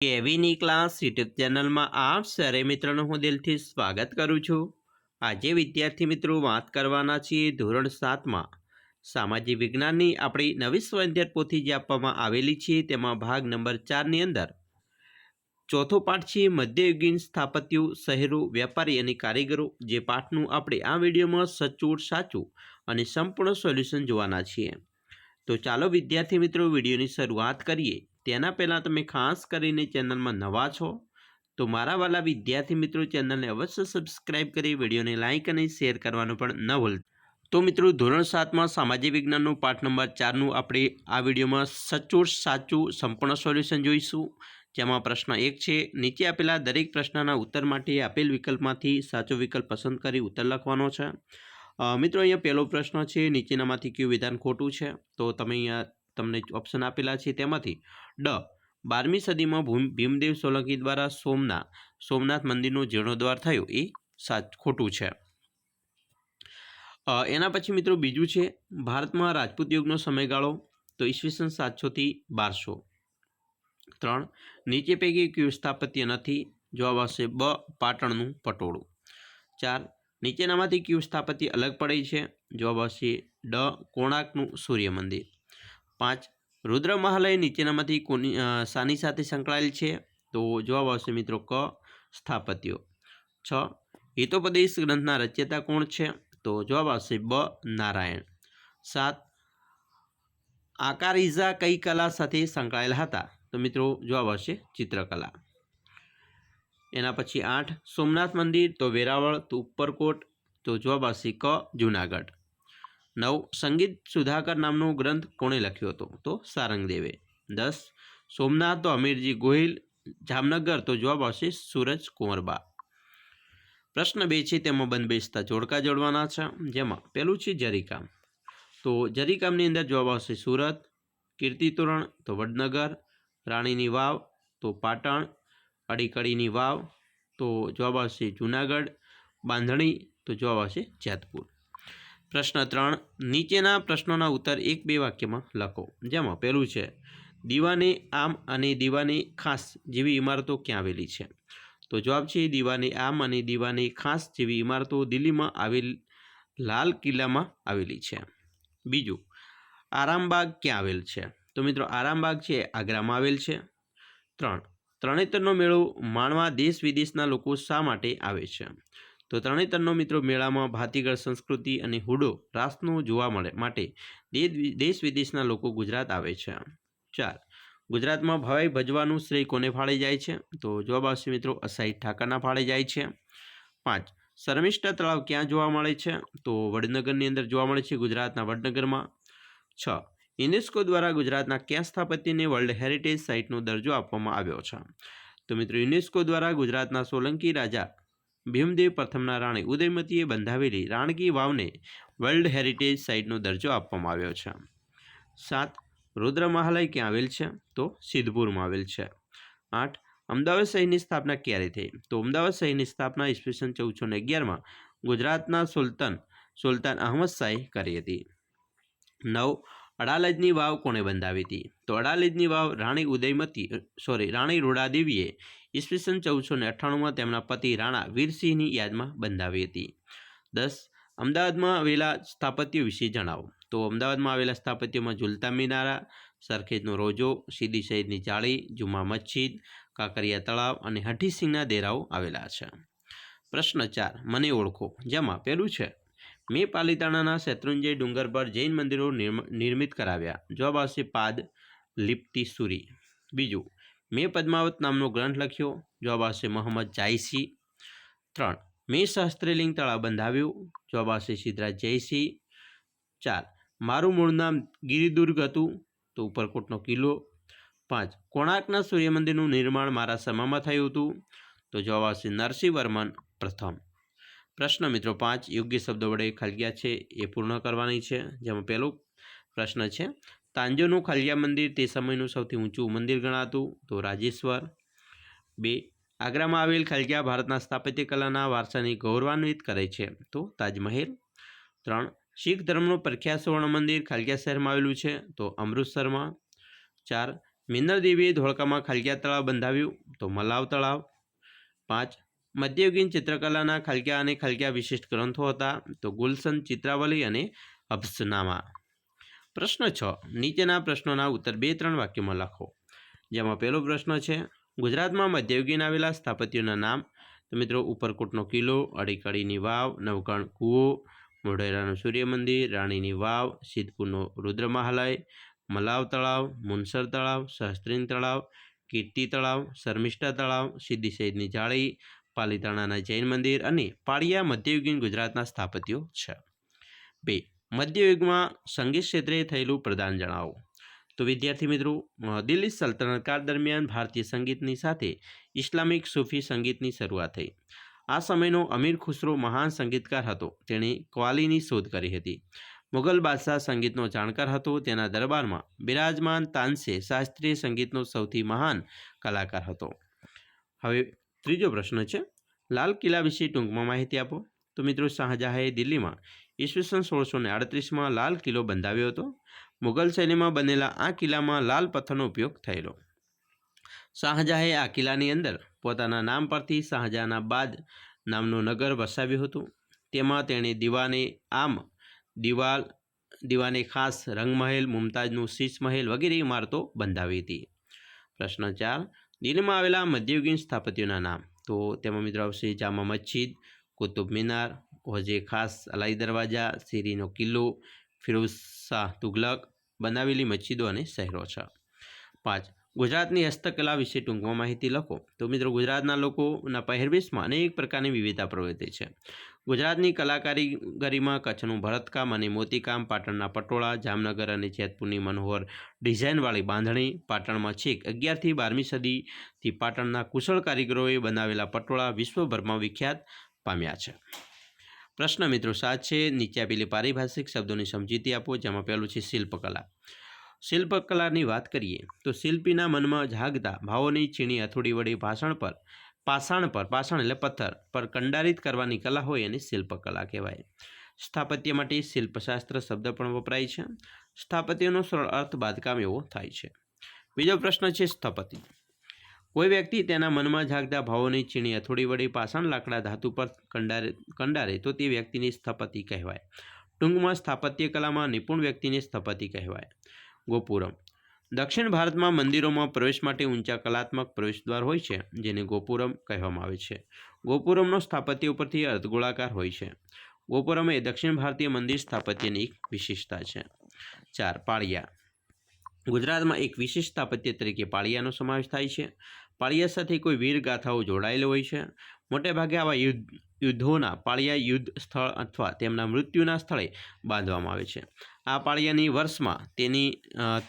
કેવીની class YouTube ચેનલમાં આપ સરે મિત્રોનું હું દિલથી સ્વાગત કરું છું। આજે વિદ્યાર્થી મિત્રો વાત કરવાના છીએ ધોરણ 7માં સામાજિક વિજ્ઞાનની આપણી નવી સ્વઅધ્યયન પોથી જે આપવામાં આવેલી છે તેમાં ભાગ નંબર 4ની અંદર ચોથો પાઠ છે મધ્યયુગીન સ્થાપત્યો, શહેરો, વેપારી અને કારીગરો। જે પાઠનું આપણે આ વિડીયોમાં સચોટ સાચું અને સંપૂર્ણ સોલ્યુશન જોવાના છીએ। તો ચાલો વિદ્યાર્થી મિત્રો વિડીયોની શરૂઆત કરીએ। તેના પહેલાં તમે ખાસ કરીને ચેનલમાં નવા છો તો મારા વાલા વિદ્યાર્થી મિત્રો ચેનલને અવશ્ય સબસ્ક્રાઇબ કરી વિડીયોને લાઇક અને શેર કરવાનું પણ ન ભૂલતા। તો મિત્રો ધોરણ 7માં સામાજિક વિજ્ઞાનનું પાઠ નંબર 4નું આપણે આ વિડીયોમાં સચોટ સાચું સંપૂર્ણ સોલ્યુશન જોઈશું। જેમાં પ્રશ્ન 1 છે, નીચે આપેલા દરેક પ્રશ્નના ઉત્તર માટે આપેલ વિકલ્પમાંથી સાચો વિકલ્પ પસંદ કરી ઉત્તર લખવાનો છે। મિત્રો અહીંયા પહેલો પ્રશ્ન છે, નીચેનામાંથી કયું વિધાન ખોટું છે? તો તમે અહીંયા તમને ઓપ્શન આપેલા છે તેમાંથી ડ 12મી સદીમાં ભીમદેવ સોલંકી દ્વારા સોમનાથ મંદિરનો જીર્ણોદ્ધાર થયો એ ખોટું છે। એના પછી મિત્રો બીજું છે, ભારતમાં રાજપૂત યુગનો સમયગાળો તો ઈસવીસન 700 થી 1200। 3 નીચે પૈકી કયું સ્થાપત્ય નથી? જવાબ આવશે બ પાટણનું પટોળું। 4 નીચેનામાંથી કયું સ્થાપત્ય અલગ પડે છે? જવાબ આવશે ડ કોણાર્કનું સૂર્ય મંદિર। 5 રુદ્ર મહાલય નીચેનામાંથી શાની સાથે સંકળાયેલ છે? તો જવાબ આવશે મિત્રો ક સ્થાપત્યો। 6 હિતોપદેશ ગ્રંથના રચયિતા કોણ છે? તો જવાબ આવશે બ નારાયણ। 7 આકારીઝા કઈ કલા સાથે સંકળાયેલા હતા? તો મિત્રો જવાબ આવશે ચિત્રકલા। એના પછી 8 સોમનાથ મંદિર તો વેરાવળ તો ઉપરકોટ તો જવાબ આવશે ક જુનાગઢ। 9 સંગીત સુધાકર નામનો ગ્રંથ કોણે લખ્યો હતો? તો સારંગદેવે। 10 સોમનાથ તો અમીરજી ગોહિલ, જામનગર તો જવાબ આવશે સૂરજ કુંવરબા। પ્રશ્ન 2 છે, તેમાં બંધ બેસતા જોડકા જોડવાના છે। જેમાં પહેલું છે જરીકામ, તો જરીકામની અંદર જવાબ આવશે સુરત, કીર્તિતોરણ તો વડનગર, રાણીની વાવ તો પાટણ, અડીકડીની વાવ તો જવાબ આવશે જુનાગઢ, બાંધણી તો જવાબ આવશે જેતપુર। પ્રશ્ન 3 નીચેના પ્રશ્નોના ઉત્તર 1-2 વાક્યમાં લખો। જેમાં પહેલું છે, દીવાને આમ અને દીવાને ખાસ જેવી ઇમારતો ક્યાં આવેલી છે? તો જવાબ છે દીવાને આમ અને દીવાને ખાસ જેવી ઇમારતો દિલ્હીમાં આવેલ લાલ કિલ્લામાં આવેલી છે। બીજું, આરામબાગ ક્યાં આવેલ છે? તો મિત્રો આરામબાગ છે આગ્રામાં આવેલ છે। 3 તરણેતરનો મેળો માણવા દેશ વિદેશના લોકો શા માટે આવે છે? તો તરણેતરનો મિત્રો મેળામાં ભાતીગળ સંસ્કૃતિ અને હુડો રાસનો જોવા માટે દેશ વિદેશના લોકો ગુજરાત આવે છે। 4 ગુજરાતમાં ભવાઈ ભજવાનું શ્રેય કોને ફાળે જાય છે? તો જવાબ આવશે મિત્રો અસાઈ ઠાકરના ફાળે જાય છે। 5 શર્મિષ્ઠા તળાવ ક્યાં જોવા મળે છે? તો વડનગરની અંદર જોવા મળે છે, ગુજરાતના વડનગરમાં। 6 યુનેસ્કો દ્વારા ગુજરાતના કયા સ્થાપત્યને વર્લ્ડ હેરિટેજ સાઇટનો દરજ્જો આપવામાં આવ્યો છે? તો મિત્રો યુનેસ્કો દ્વારા ગુજરાતના સોલંકી રાજા ભીમદેવ પ્રથમના રાણી ઉદયમતીએ બંધાવેલી રાણકી વાવને વર્લ્ડ હેરિટેજ સાઇટનો દરજ્જો આપવામાં આવ્યો છે। 7 રુદ્ર મહાલય ક્યાં આવેલ છે? તો સિદ્ધપુરમાં આવેલ છે। 8 અમદાવાદ શહેરની સ્થાપના ક્યારે થઈ? તો અમદાવાદ શહેરની સ્થાપના ઈસવીસન 1411માં ગુજરાતના સુલતાન અહમદ શાહે કરી હતી। 9 અડાલજની વાવ કોણે બંધાવી હતી? તો અડાલજની વાવ રાણી રૂડાદેવીએ ઈસવીસન 1498માં તેમના પતિ રાણા વીરસિંહની યાદમાં બંધાવી હતી। 10 અમદાવાદમાં આવેલા સ્થાપત્યો વિશે જણાવો। તો અમદાવાદમાં આવેલા સ્થાપત્યોમાં ઝૂલતા મિનારા, સરખેજનો રોજો, સીદી સૈયદની જાળી, જુમા મસ્જિદ, કાંકરિયા તળાવ અને હઠીસિંહના ડેરાઓ આવેલા છે। પ્રશ્ન 4 મને ઓળખો। જેમાં પહેલું છે, મેં પાલીતાણાના શેત્રુંજય ડુંગર પર જૈન મંદિરો નિર્મિત કરાવ્યા। જવાબ આવશે પાદ લિપ્તિસુરી। બીજું, મેં પદ્માવત નામનો ગ્રંથ લખ્યો। જવાબ આવશે મોહમ્મદ જાયસી। 3 મેં સહસ્ત્રલિંગ તળાવ બંધાવ્યું। જવાબ આવશે સિદ્ધરાજ જયસિંહ। 4 મારું મૂળ નામ ગિરિદુર્ગ હતું તો ઉપરકોટનો કિલ્લો। 5 કોણાર્કના સૂર્ય મંદિરનું નિર્માણ મારા સમયમાં થયું હતું તો જવાબ આવશે નરસિંહ વર્મન પ્રથમ। પ્રશ્ન મિત્રો 5 યોગ્ય શબ્દો વડે ખલગ્યા છે એ પૂર્ણ કરવાની છે। જેમાં પહેલો પ્રશ્ન છે, તાંજોનું ખલગ્યા મંદિર તે સમયનું સૌથી ઊંચું મંદિર ગણાતું તો રાજેશ્વર। 2 આગ્રામાં આવેલ ખલગ્યા ભારતના સ્થાપત્ય કલાના વારસાને ગૌરવાન્વિત કરે છે તો તાજમહેલ। 3 શીખ ધર્મનું પ્રખ્યાત સુવર્ણ મંદિર ખલગ્યા શહેરમાં આવેલું છે તો અમૃતસરમાં। 4 મિનર દેવીએ ધોળકામાં ખાલકિયા તળાવ બંધાવ્યું? તો મલાવ તળાવ. 5. મધ્યયુગીન ચિત્રકલાના ખાલકિયા અને ખાલકિયા વિશિષ્ટ ગ્રંથો હતા? તો ગુલશન, ચિત્રાવલી અને અબ્સનામા. પ્રશ્ન 6. નીચેના પ્રશ્નોના ઉત્તર 2-3 વાક્યોમાં લખો. જેમાં પહેલો પ્રશ્ન છે, ગુજરાતમાં મધ્યયુગીન આવેલા સ્થાપત્યોના નામ? તો મિત્રો ઉપરકોટનો કિલ્લો, અડીકડીની વાવ, નવઘણ કૂવો, મોઢેરાનું સૂર્ય મંદિર, રાણીની વાવ, સિદ્ધપુરનો રુદ્રમહાલય, મલાવ તળાવ, મુનસર તળાવ, સહસ્ત્રીન તળાવ, કીર્તિ તળાવ, શર્મિષ્ઠા તળાવ, સિદ્ધિ સૈયદની જાળી, પાલીતાણાના જૈન મંદિર અને પાળિયા મધ્યયુગીન ગુજરાતના સ્થાપત્યો છે. 2. મધ્યયુગમાં સંગીત ક્ષેત્રે થયેલું પ્રદાન જણાવો. તો વિદ્યાર્થી મિત્રો, દિલ્હી સલ્તનત કાળ દરમિયાન ભારતીય સંગીતની સાથે ઇસ્લામિક સૂફી સંગીતની શરૂઆત થઈ. આ સમયનો અમીર ખુસરો મહાન સંગીતકાર હતો. તેણે ક્વાલીની શોધ કરી હતી. મુગલ બાદશાહ સંગીતનો જાણકાર હતો. તેના દરબારમાં બિરાજમાન તાનસે શાસ્ત્રીય સંગીતનો સૌથી મહાન કલાકાર હતો. હવે ત્રીજો પ્રશ્ન છે, લાલ કિલ્લા વિશે ટૂંકમાં માહિતી આપો. તો મિત્રો, શાહજહાંએ દિલ્હીમાં ઈસવીસન 1638માં લાલ કિલ્લો બંધાવ્યો હતો. મુગલ શૈલીમાં બનેલા આ કિલ્લામાં લાલ પથ્થરનો ઉપયોગ થયેલો. શાહજહાંએ આ કિલ્લાની અંદર પોતાના નામ પરથી શાહજહાનાબાદ નામનું નગર વસાવ્યું હતું. તેમાં તેણે દીવાને ખાસ, રંગમહેલ, મુમતાજનું શીશ મહેલ વગેરે ઇમારતો બંધાવી હતી. પ્રશ્ન 4. દિલ્હીમાં આવેલા મધ્યયુગીન સ્થાપત્યોના નામ? તો તેમાં મિત્રો આવશે જામા મસ્જિદ, કુતુબ મિનાર, હોજે ખાસ, અલાઈ દરવાજા, શેરીનો કિલ્લો, ફિરોઝ શાહ તુગલક બનાવેલી મસ્જિદો અને શહેરો છે. 5. ગુજરાતની હસ્તકલા વિશે ટૂંકમાં માહિતી લખો. તો મિત્રો, ગુજરાતના લોકોના પહેરવેશમાં અનેક પ્રકારની વિવિધતા પ્રવૃત્તિ છે. ગુજરાતની કલાકારીગરીમાં કચ્છનું ભરતકામ અને મોતીકામ, પાટણના પટોળા, જામનગર અને જેતપુરની મનોહર ડિઝાઇનવાળી બાંધણી, પાટણમાં છેક 11મી થી 12મી સદીથી પાટણના કુશળ કારીગરોએ બનાવેલા પટોળા વિશ્વભરમાં વિખ્યાત પામ્યા છે. પ્રશ્ન મિત્રો 7 છે, નીચે આપેલી પારિભાષિક શબ્દોની સમજૂતી આપો. જેમાં પહેલું છે શિલ્પકલા. શિલ્પકલાની વાત કરીએ તો શિલ્પીના મનમાં જાગતા ભાવોની ચીણી હથોડી વડે પાષાણ એટલે પથ્થર પર કંડારિત કરવાની કલા હોય એને શિલ્પકલા કહેવાય. સ્થાપત્ય માટે શિલ્પશાસ્ત્ર શબ્દ પણ વપરાય છે. સ્થાપત્યનો સરળ અર્થ બાંધકામ એવો થાય છે. બીજો પ્રશ્ન છે સ્થપતિ. કોઈ વ્યક્તિ તેના મનમાં જાગતા ભાવોની ચીણી હથોડી વડે પાષાણ લાકડા ધાતુ પર કંડારે તો તે વ્યક્તિને સ્થપતિ કહેવાય. ટૂંકમાં સ્થાપત્ય કલામાં નિપુણ વ્યક્તિને સ્થપતિ કહેવાય. ગોપુરમ. દક્ષિણ ભારતમાં મંદિરોમાં પ્રવેશ માટે ઊંચા કલાત્મક પ્રવેશદ્વાર હોય છે, જેને ગોપુરમ કહેવામાં આવે છે. ગોપુરમનો સ્થાપત્ય ઉપરથી અર્ધગોળાકાર હોય છે. ગોપુરમ એ દક્ષિણ ભારતીય મંદિર સ્થાપત્યની એક વિશેષતા છે. 4. પાળિયા. ગુજરાતમાં એક વિશિષ્ટ સ્થાપત્ય તરીકે પાળિયાનો સમાવેશ થાય છે. પાળિયા સાથે કોઈ વીર ગાથાઓ જોડાયેલી હોય છે. મોટેભાગે આવા યુદ્ધોના પાળિયા યુદ્ધ સ્થળ અથવા તેમના મૃત્યુના સ્થળે બાંધવામાં આવે છે. આ પાળિયાની વર્ષમાં તેની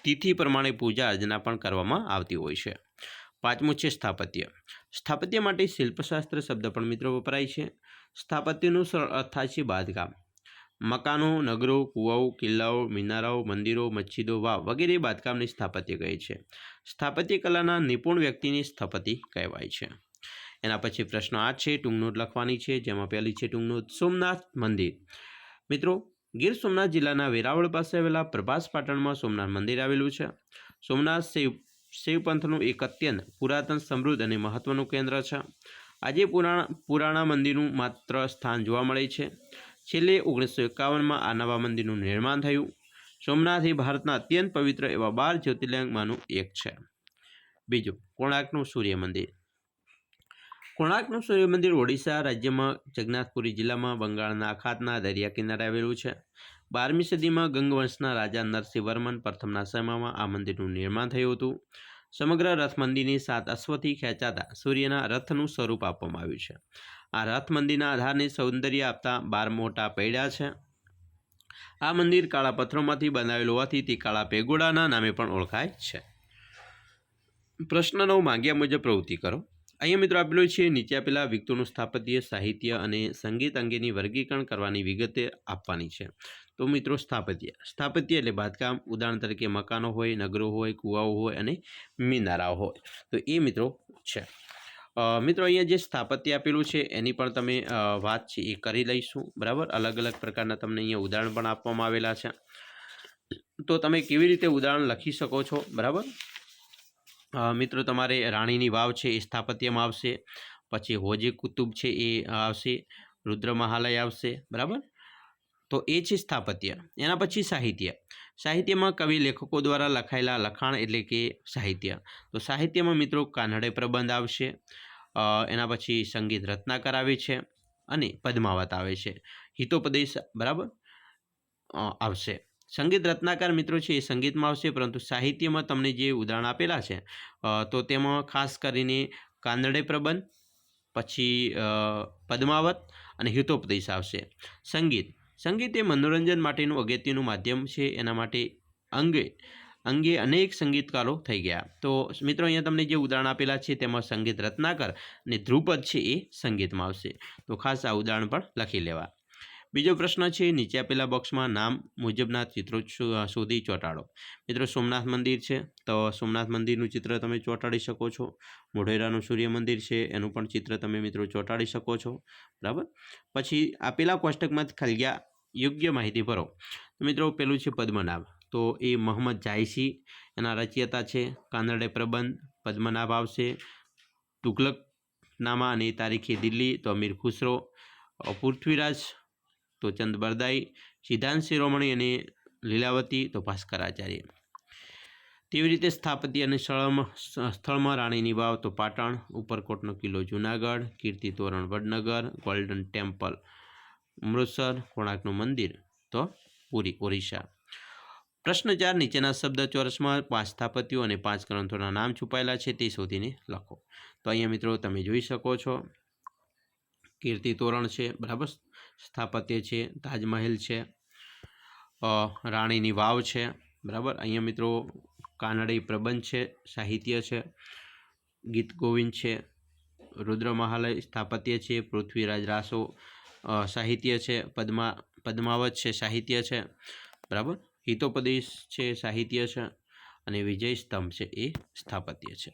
તિથિ પ્રમાણે પૂજા અર્ચના પણ કરવામાં આવતી હોય છે. 5મું છે સ્થાપત્ય. સ્થાપત્ય માટે શિલ્પશાસ્ત્ર શબ્દ પણ મિત્રો વપરાય છે. સ્થાપત્યનું સરળ અર્થ થાય છે બાંધકામ. મકાનો, નગરો, કૂવાઓ, કિલ્લાઓ, મિનારાઓ, મંદિરો, મસ્જિદો, વાવ વગેરે બાંધકામની સ્થાપત્ય કહે છે. સ્થાપત્ય કલાના નિપુણ વ્યક્તિની સ્થપતિ કહેવાય છે. એના પછી પ્રશ્ન 8 છે, ટૂંકનોટ લખવાની છે. જેમાં પહેલી છે ટૂંકનોટ સોમનાથ મંદિર. મિત્રો, ગીર સોમનાથ જિલ્લાના વેરાવળ પાસે આવેલા પ્રભાસ પાટણમાં સોમનાથ મંદિર આવેલું છે. સોમનાથ શૈવ પંથનું એક અત્યંત પુરાતન, સમૃદ્ધ અને મહત્વનું કેન્દ્ર છે. આજે પુરાણા મંદિરનું માત્ર સ્થાન જોવા મળે છે. છેલ્લે 1951માં આ નવા મંદિરનું નિર્માણ થયું. સોમનાથ એ ભારતના અત્યંત પવિત્ર એવા 12 જ્યોતિર્લિંગમાંનું એક છે. બીજું, કોણાર્કનું સૂર્ય મંદિર. કોણાર્કનું સૂર્ય મંદિર ઓડિશા રાજ્યમાં જગન્નાથપુરી જિલ્લામાં બંગાળના અખાતના દરિયા કિનારે આવેલું છે. 12મી સદીમાં ગંગવંશના રાજા નરસિંહવર્મન પ્રથમના સમયમાં આ મંદિરનું નિર્માણ થયું હતું. સમગ્ર રથ મંદિરની 7 અશ્વથી ખેંચાતા સૂર્યના રથનું સ્વરૂપ આપવામાં આવ્યું છે. આ રથ મંદિરના આધારને સૌંદર્ય આપતા 12 મોટા પૈડા છે. આ મંદિર કાળા પથ્થરોમાંથી બનાવેલું હોવાથી તે કાળા પેગોડાના નામે પણ ઓળખાય છે. પ્રશ્ન 9, માંગ્યા મુજબ પ્રવૃત્તિ કરો. અહીંયા મિત્રો આપેલું છે, નીચે આપેલા વિગતોનું સ્થાપત્ય, સાહિત્ય અને સંગીત અંગેની વર્ગીકરણ કરવાની વિગતે આપવાની છે. તો મિત્રો સ્થાપત્ય એટલે બાંધકામ. ઉદાહરણ તરીકે મકાનો હોય, નગરો હોય, કૂવાઓ હોય અને મિનારાઓ હોય. તો એ મિત્રો છે. મિત્રો અહીંયા જે સ્થાપત્ય આપેલું છે એની પણ તમે વાત છે એ કરી લઈશું. બરાબર, અલગ અલગ પ્રકારના તમને અહીંયા ઉદાહરણ પણ આપવામાં આવેલા છે. તો તમે કેવી રીતે ઉદાહરણ લખી શકો છો. બરાબર, મિત્રો તમારે રાણીની વાવ છે એ સ્થાપત્યમાં આવશે, પછી હોજે કુતુબ છે એ આવશે, રુદ્ર મહાલય આવશે, બરાબર. તો એ છે સ્થાપત્ય. એના પછી સાહિત્ય. સાહિત્યમાં કવિ લેખકો દ્વારા લખાયેલા લખાણ એટલે કે સાહિત્ય. તો સાહિત્યમાં મિત્રો કાનડે પ્રબંધ આવશે, એના પછી સંગીત રત્નાકર આવે છે અને પદ્માવત આવે છે. હિતોપદેશ બરાબર આવશે. સંગીત રત્નાકર મિત્રો છે એ સંગીતમાં આવશે, પરંતુ સાહિત્યમાં તમને જે ઉદાહરણ આપેલા છે તો તેમાં ખાસ કરીને કાનડે પ્રબંધ, પછી પદ્માવત અને હિતોપદેશ આવશે. સંગીત એ મનોરંજન માટેનું અગત્યનું માધ્યમ છે. એના માટે અંગે અનેક સંગીતકારો થઈ ગયા. તો મિત્રો અહીંયા તમને જે ઉદાહરણ આપેલા છે તેમાં સંગીત રત્નાકર અને ધ્રુપદ છે એ સંગીતમાં આવશે. તો ખાસ આ ઉદાહરણ પણ લખી લેવા. બીજો પ્રશ્ન છે, નીચે આપેલા બોક્સમાં નામ મુજબના ચિત્રો શોધી ચોંટાડો. મિત્રો સોમનાથ મંદિર છે તો સોમનાથ મંદિરનું ચિત્ર તમે ચોંટાડી શકો છો. મોઢેરાનું સૂર્ય મંદિર છે એનું પણ ચિત્ર તમે મિત્રો ચોંટાડી શકો છો, બરાબર. પછી આપેલા કોષ્ટકમાં ખાલી યોગ્ય માહિતી ભરો. તો મિત્રો પેલું છે પદ્મનાભ, તો એ મોહમ્મદ જાયસી એના રચયિતા છે. કાનડે પ્રબંધ પદ્મનાભ આવશે. તુગલકનામા અને તારીખે દિલ્હી તો અમીર ખુસરો. પૃથ્વીરાજ તો ચંદ બરદાઈ. સિદ્ધાંત શિરોમણી અને લીલાવતી તો ભાસ્કરાચાર્ય. તેવી રીતે સ્થાપત્ય અને સ્થળમાં રાણીની વાવ તો પાટણ, ઉપરકોટનો કિલ્લો જુનાગઢ, કીર્તિ તોરણ વડનગર, ગોલ્ડન ટેમ્પલ અમૃતસર, કોણાર્કનું મંદિર તો પુરી ઓરિસ્સા. પ્રશ્ન 4, નીચેના શબ્દ ચોરસમાં 5 સ્થાપત્યો અને 5 ગ્રંથોના નામ છુપાયેલા છે તે શોધીને લખો. તો અહીંયા મિત્રો તમે જોઈ શકો છો કીર્તિ તોરણ છે, બરાબર, સ્થાપત્ય છે. તાજમહેલ છે, રાણીની વાવ છે, બરાબર. અહીંયા મિત્રો કાનડી પ્રબંધ છે, સાહિત્ય છે. ગીત ગોવિંદ છે, રુદ્ર મહાલય સ્થાપત્ય છે. પૃથ્વીરાજ રાસો સાહિત્ય છે. પદ્માવત છે સાહિત્ય છે, બરાબર. હિતોપદેશ છે સાહિત્ય છે અને વિજય સ્તંભ છે એ સ્થાપત્ય છે.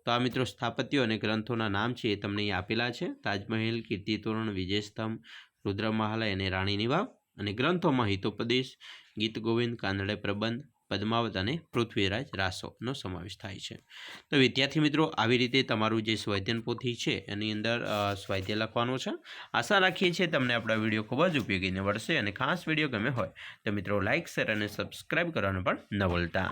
તો આ મિત્રો સ્થાપત્યો અને ગ્રંથોના નામ છે એ તમને અહીં આપેલા છે. તાજમહેલ, કીર્તિ તોરણ, વિજય સ્તંભ, રુદ્ર મહાલય અને રાણીની વાવ. અને ગ્રંથોમાં હિતોપદેશ, ગીત ગોવિંદ, કાનડે પ્રબંધ, પદ્માવત અને પૃથ્વીરાજ રાસોનો સમાવેશ થાય છે. તો વિદ્યાર્થી મિત્રો આવી રીતે તમારું જે સ્વાધ્યાયન પોથી છે એની અંદર સ્વાધ્યાય લખવાનો છે. આશા રાખીએ છીએ તમને આપણા વિડીયો ખૂબ જ ઉપયોગી નીવડશે અને ખાસ વિડીયો ગમે હોય તો મિત્રો લાઇક, શેર અને સબસ્ક્રાઈબ કરવાનું પણ ન ભૂલતા.